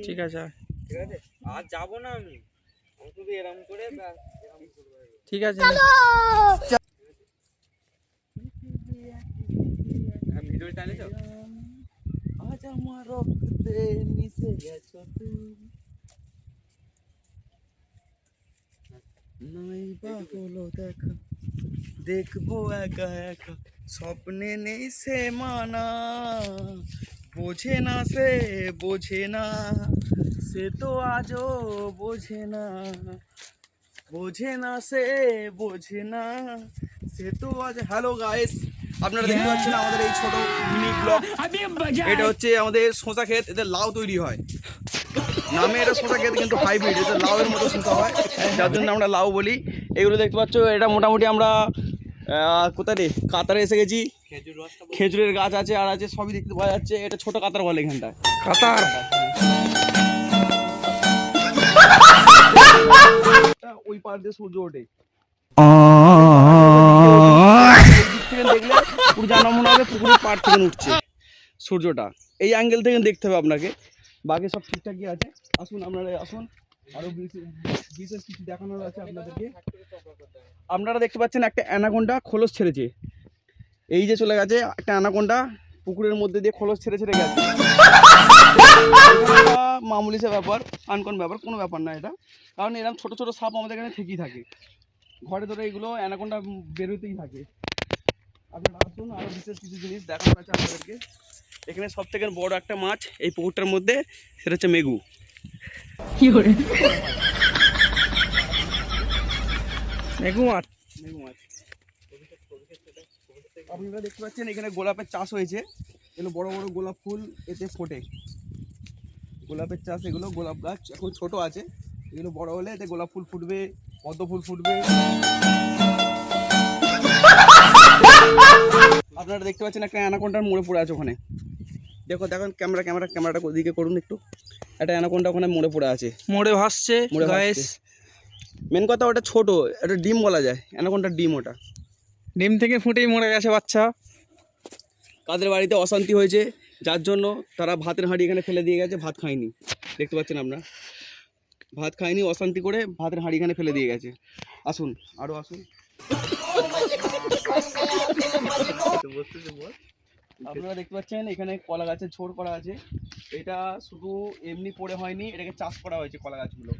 ঠিক আছে আর যাবো না আমি শুধু এরম করে ঠিক আছে ভিডিও টানেছো আজ আমার রক্তে মিশে গেছো তুমি নাই বা হলো দেখা দেখবো একা একা স্বপ্নে নেই সে মানা বোঝে না সে তো আজও বোঝে না সে তো আজ হ্যালো গাইস আপনারা দেখতে পাচ্ছেন আমাদের এই ছোট মিনি ব্লগ এটা হচ্ছে আমাদের শসা ক্ষেত এতে লাউ তৈরি হয় নামে এটা শসা ক্ষেত কিন্তু হাইব্রিড এটা লাউয়ের মতো শসা হয় যার জন্য আমরা লাউ বলি এগুলো দেখতে পাচ্ছ এটা মোটামুটি আমরা কোথায় রে কাতারে এসে গেছি খেজুরের গাছ আছে আর আছে সবই দেখতে পাওয়া যাচ্ছে এটা ছোট কাতার বলে এখানটায় কাতার ওই পার দিয়ে সূর্য ওঠে দেখলে পুরো জানা মনে হবে পুকুরের পাড় থেকে উঠছে সূর্যটা এই অ্যাঙ্গেল থেকে দেখতে হবে আপনাকে বাকি সব ঠিকঠাকই আছে আসুন আপনারা আসুন আরো বিশেষ কিছু দেখানোর আছে আপনাদেরকে আপনারা দেখতে পাচ্ছেন একটা অ্যানাকোন্ডা খোলস ছেড়েছে এই যে চলে গেছে একটা অ্যানাকোন্ডা পুকুরের মধ্যে দিয়ে খোলস ছেড়ে গেছে মামুলি সে ব্যাপার আনকন ব্যাপার কোনো ব্যাপার না এটা কারণ এরকম ছোট ছোট সাপ আমাদের এখানে থেকেই থাকে ঘরে ধরে এগুলো অ্যানাকোন্ডা বেরোতেই থাকে আপনারা আসুন আরও বিশেষ কিছু জিনিস দেখানো আছে আপনাদেরকে এখানে সব থেকে বড় একটা মাছ এই পুকুরটার মধ্যে সেটা হচ্ছে মেঘু মেঘু মাছ আপনারা দেখতে পাচ্ছেন এখানে গোলাপের চাষ হয়েছে এগুলো বড় বড় গোলাপ ফুল এতে ফোটে গোলাপের চাষ এগুলো গোলাপ গাছ এখন ছোট আছে এগুলো বড় হলে এতে গোলাপ ফুল ফুটবে পদ্ম ফুল ফুটবে আপনারা দেখতে পাচ্ছেন একটা অ্যানাকোন্ডার মোড়ে পড়ে আছে ওখানে দেখুন ক্যামেরাটা দিকে করুন একটু একটা অ্যানাকোন্ডা ওখানে মোড়ে পড়ে আছে মোড়ে ভাসছে গাইস মেন কথা ওটা ছোট একটা ডিম বলা যায় অ্যানাকোন্ডার ডিম ওটা ডিম থেকে ফুটেই মরে গেছে বাচ্চা কাদের বাড়িতে অশান্তি হয়েছে যার জন্য তারা ভাতের হাঁড়ি এখানে ফেলে দিয়ে গেছে ভাত খায়নি দেখতে পাচ্ছেন আপনারা ভাত খায়নি অশান্তি করে ভাতের হাঁড়ি এখানে ফেলে দিয়ে গেছে আসুন আরও আসুন আপনারা দেখতে পাচ্ছেন এখানে কলা গাছের ঝোড় করা আছে এটা শুধু এমনি পড়ে হয়নি এটাকে চাষ করা হয়েছে কলা গাছগুলো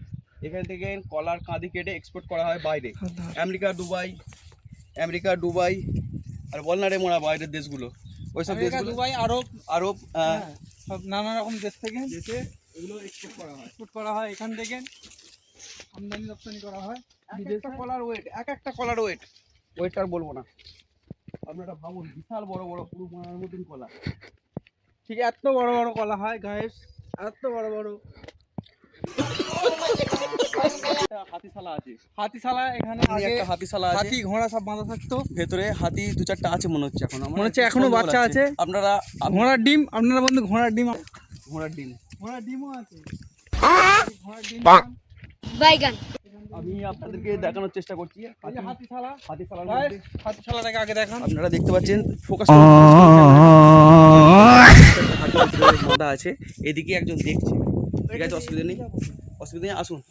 এখান থেকে কলার কাঁদি কেটে এক্সপোর্ট করা হয় বাইরে আমেরিকা দুবাই আর বল না রে মোড়া বাইরের দেশগুলো ওইসব দেশগুলো দুবাই আরব সব নানা রকম দেশ থেকে দেশে এগুলো এক্সপোর্ট করা হয় এখান থেকে আমদানি রপ্তানি করা হয় একটা কলার ওয়েট আর বলবো না আপনারা ভাবুন বিশাল বড় বড় পুরো মারার মতন কলা ঠিক এত বড় বড় কলা হয় গাইস এত বড় বড় হাতিশালা এখানে একটা হাতিশালা আছে হাতি ঘোড়া সব বাঁধা থাকতো ভেতরে হাতি দু চারটা আছে মনে হচ্ছে এখন মনে হচ্ছে এখনো বাচ্চা আছে আপনারা ঘোড়ার ডিম আপনারা বন্ধু ঘোড়ার ডিমও আছে বাইগান আমি আপনাদেরকে দেখানোর চেষ্টা করছি হাতিশালাটাকে আগে দেখান আপনারা দেখতে পাচ্ছেন ফোকাস বাঁধা আছে এদিকে একজন দেখছে ঠিক আছে অসুবিধা নেই আসুন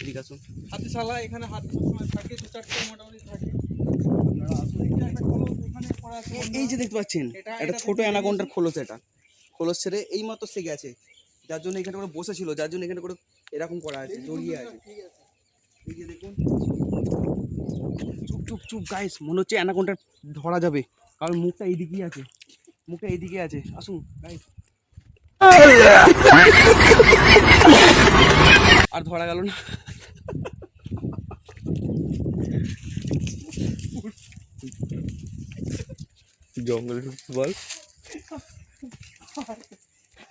এদিকে আসুন হাতিশালা এখানে হাতি সবসময় থাকে দু চারটে মোটামুটি থাকে এই যে দেখতে পাচ্ছেন একটা ছোট অ্যানাকোন্ডার খোলস ছেড়ে এই মাত্র সে গেছে যার জন্য এখানে করে বসেছিল যার জন্য এখানে করে এরকম করা আছে জড়িয়ে আছে এই যে দেখুন চুপ গাইস মনে হচ্ছে অ্যানাকোন্ডা ধরা যাবে কারণ মুখটা এইদিকেই আছে আসুন গাইস আর ধরা গেল না জঙ্গল বল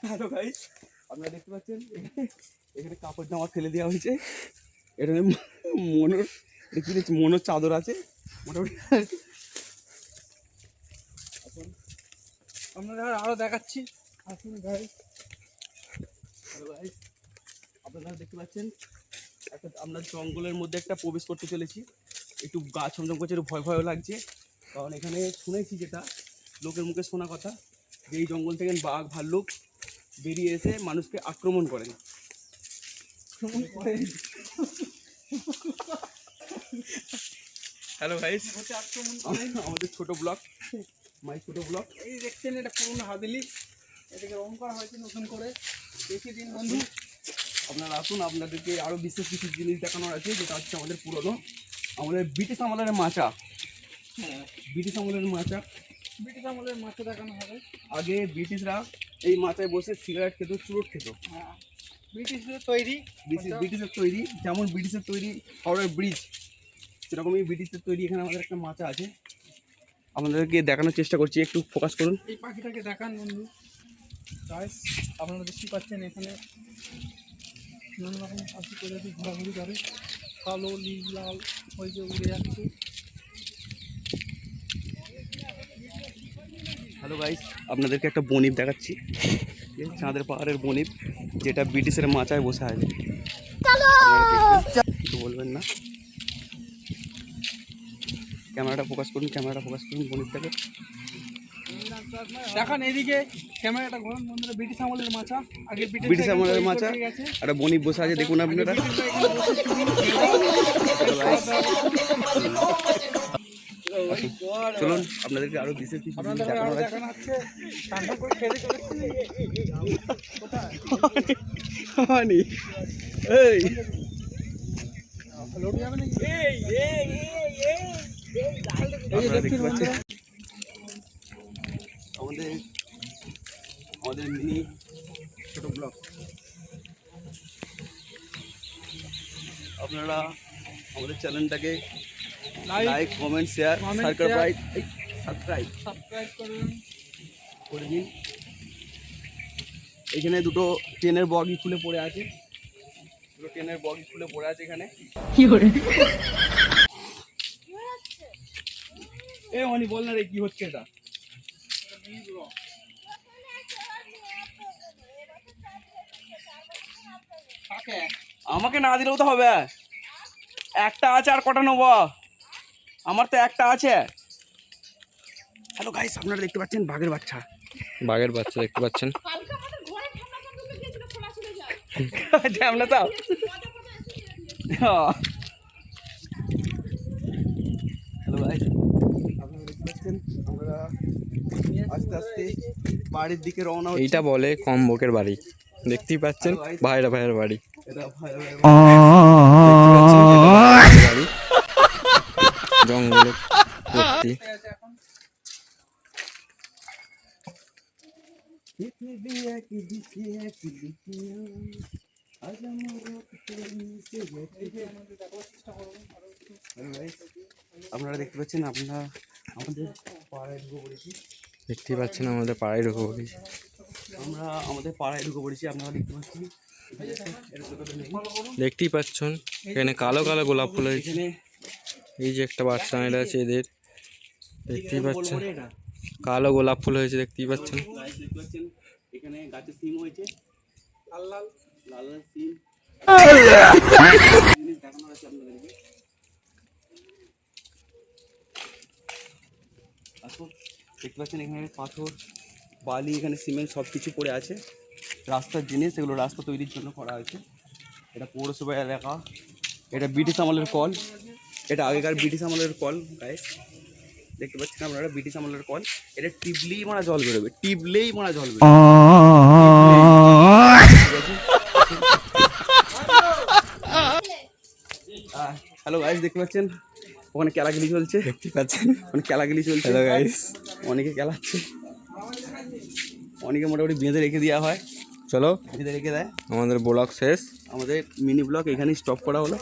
হ্যালো গাইস আপনারা দেখতে পাচ্ছেন এখানে কাপড় জামা ফেলে দেওয়া হয়েছে এখানে মনোর চাদর আছে মোটামুটি আপনাদের আরো দেখাচ্ছি আসুন গাইস হ্যালো গাইস আপনারা দেখতে পাচ্ছেন আমরা জঙ্গলের মধ্যে একটা প্রবেশ করতে চলেছি একটু গা ছমছম করছে একটু ভয়ও লাগছে কারণ এখানে শুনেছি যেটা লোকের মুখে শোনা কথা এই জঙ্গল থেকে বাঘ ভাল্লুক বেরিয়ে এসে মানুষকে আক্রমণ করেন। হ্যালো গাইস, আমাদের ছোট ব্লগ, মাই ছোট ব্লগ। এই দেখছেন এটা পুরনো হাভেলি, এটাকে রং করা হয়েছে নতুন করে। বেশি দিন বন্ধু, আপনারা আসুন, আপনাদেরকে আরও বিশেষ কিছু জিনিস দেখানোর আছে, যেটা হচ্ছে আমাদের পুরনো, আমাদের ব্রিটিশ আমলের মাচা। হ্যাঁ ব্রিটিশ আমলের মাচা, ব্রিটিশ আমলের মাছ দেখানো হবে। আগে ব্রিটিশরা এই মাচায় বসে সিগারেট খেত, চুরুট খেত। হ্যাঁ ব্রিটিশদের তৈরি, ব্রিটিশের তৈরি, যেমন ব্রিটিশের তৈরি হাওড়ার ব্রিজ, সেরকমই ব্রিটিশের তৈরি এখানে আমাদের একটা মাচা আছে। আপনাদেরকে দেখানোর চেষ্টা করছি, একটু ফোকাস করুন। এই পাখিটাকে দেখান বন্ধু। গাইস আপনারা দেখতে পাচ্ছেন এখানে নানা রকম পাখি প্রজাতি ঘোরাঘুরি করে, কালো নীল লাল ওই যে উড়ে যাচ্ছে। হ্যালো গাইস, আপনাদেরকে একটা বনিপ দেখাচ্ছি, চাঁদের পাহাড়ের বনিপ, যেটা ব্রিটিশের মাচায় বসে আছে। কিছু বলবেন না? ক্যামেরাটা ফোকাস করুন, ক্যামেরাটা ফোকাস করুন বনিপটাকে। দেখান এদিকে ক্যামেরাটা ঘোরান বন্ধুরা। ব্রিটিশ আমলের মাছা, আগে ব্রিটিশ আমলের মাচা, একটা বনিপ বসে আছে, দেখুন আপনারা। চলুন আপনাদেরকে আরো বিশেষ কিছু জিনিস দেখানোর আছে। এই আপনারা দেখতে পাচ্ছেন আমাদের মিনি ছোট ব্লগ। আপনারা আমাদের চ্যানেলটাকে লাইক, কমেন্ট, শেয়ার, সাবস্ক্রাইব করে দিন। এখানে দুটো ট্রেনের বগি খুলে পড়ে আছে, এখানে। এ অনি বল না রে, কি হচ্ছে এটা? আমাকে না দিলেও তো হবে, একটা আছে, আর কটা নেবো? আমার তো একটা আছে। হ্যালো গাইস, আপনারা দেখতে পাচ্ছেন বাঘের বাচ্চা দেখতে পাচ্ছেন। আমরা তো হ্যালো গাইস, আপনারা দেখতে পাচ্ছেন আমরা আস্তে আস্তে বাড়ির দিকে রওনা হচ্ছি। এইটা বলে কম্বকের বাড়ি, দেখতেই পাচ্ছেন ভাইয়ের বাড়ি। এটা বাড়ি জঙ্গলে ভর্তি। আপনারা দেখতে পাচ্ছেন, আপনারা আমাদের পাড়ায় ঢুকে পড়েছি। দেখতেই পাচ্ছেন আমাদের পাড়ায় ঢুকে পড়েছি। আপনারা দেখতে পাচ্ছেন, দেখতেই পাচ্ছেন এখানে কালো কালো গোলাপ ফুল হয়েছে। এই যে একটা বাচ্চা মেয়েরা আছে এদের, দেখতেই পাচ্ছেন কালো গোলাপ ফুল হয়েছে, দেখতেই পাচ্ছেন। এখানে গাছে সিম হয়েছে, লাল লাল সিম। জিনিস দেখানোর আছে আপনাদেরকে। দেখতে পাচ্ছেন এখানে পাথর, বালি, এখানে সিমেন্ট সব কিছু পড়ে আছে। রাস্তার জিনিস, এগুলো রাস্তা তৈরির জন্য করা হয়েছে। এটা পৌরসভা এলাকা, এটা ব্রিটিশ আমলের কল, এটা আগেকার ব্রিটিশ আমলের কল। গাইস দেখতে পাচ্ছেন আপনারা, ব্রিটিশ আমলের কল। এটা টিপলেই মারা জল বেরোবে, হ্যালো গাইস, দেখতে পাচ্ছেন ওখানে খেলাগুলি চলছে, দেখতেই পাচ্ছেন ওখানে খেলাগুলি চলছে। হ্যালো গাইস, অনেকে খেলাচ্ছে, অনেকে মোটামুটি বেঁধে রেখে দেওয়া হয়, চলো বেঁধে রেখে দেয়। আমাদের ব্লগ শেষ, আমাদের মিনি ব্লগ এখানেই স্টপ করা হলো।